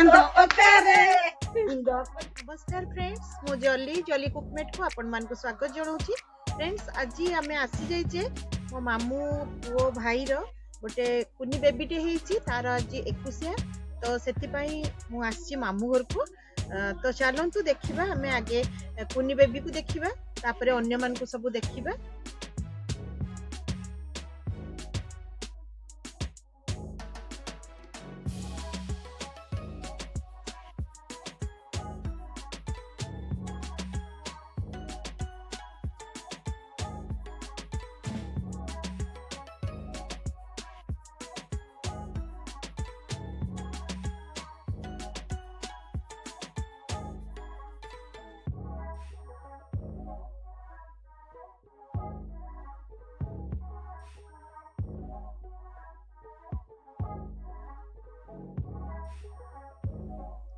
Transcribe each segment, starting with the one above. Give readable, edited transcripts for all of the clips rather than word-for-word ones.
नमस्कार फ्रेंड्स, मो जली कुकमेट को आपण मान को स्वागत जनाऊँ। फ्रेंड्स, आज आम आसी जाइए मो मामू पुओ भाई गोटे कुनी बेबीटे होती तार आज 21 तो से मुझे मामू घर को। तो चलतु देखा आम आगे कुनी बेबी को देखा तापर अन्य मान को सब देखा।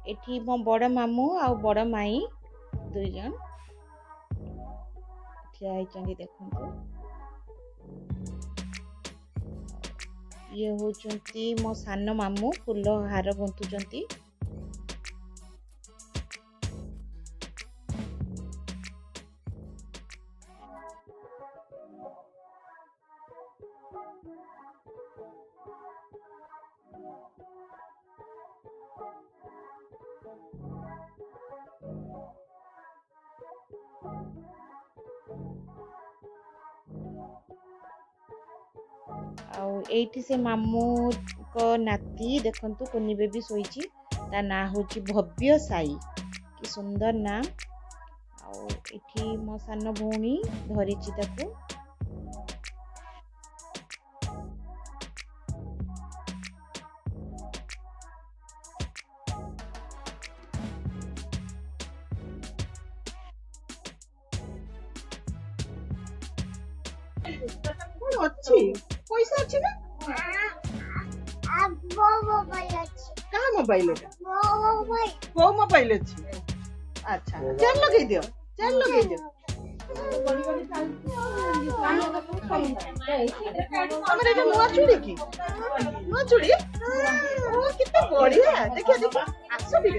एठी मो बड़ मामू आ बड़ माई दुई जन ठिया होइचंदी। देखंतु ये होचंती मो सान मामू फूल हार गुंथुचंती। एठी से मामू को नाती देखंतु कुनी बेबी सोईची, ता ना होची भव्य साई। कि सुंदर नाम। एठी मो सान भौणी धरिची ताकू। पैसा अच्छी ना कहाँ मोबाइल वो मोबाइल अच्छी। अच्छा चल लगे दियो हमारे नुआ चूड़ी की नुआ चूड़ी कितना बढ़िया। देखिए आस भी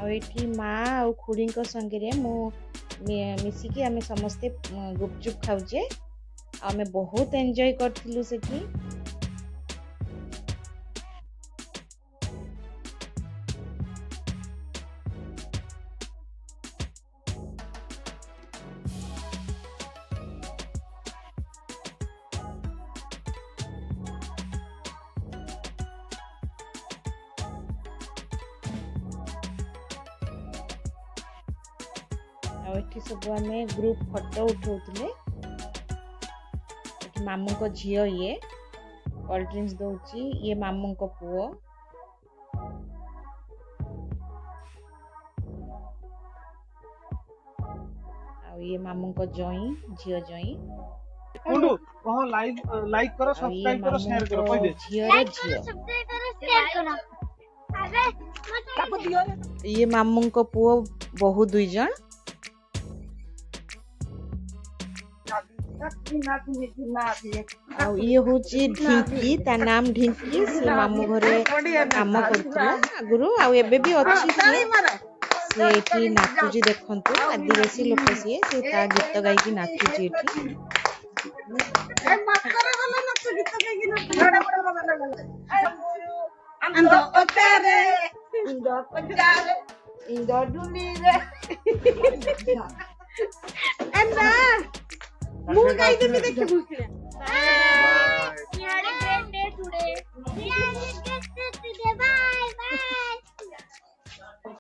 आठी माँ आ खुड़ी संगे मु मिसिकी आमे समस्ते गुपचुप खाऊचे। आमे बहुत एंजॉय करथिलु सेठी। एठी सब आमे ग्रुप फोटो उठाउतले। मामू को झियो ये कोल्ड ड्रिंक्स दउची, ये मामू को पुओ। आ ये मामू को जोई झियो जोई। कुंडू कहो लाइक करो, सब्सक्राइब करो, शेयर करो। कोई दे झियो रे झियो अरे मत ये मामू को पुओ बहु दुई जन ये हूँ ढिंकी ता नाम ढिंकी सी मामू घरे काम करथुला आगुरु आ एबे भी अछि सी एठी नाचुजी देखंतु आदिवासी लोक सी ता गीत गाई की नाचुजी एठी ମୁଁ ଗାଇଦେବି ଦେଖିବୁ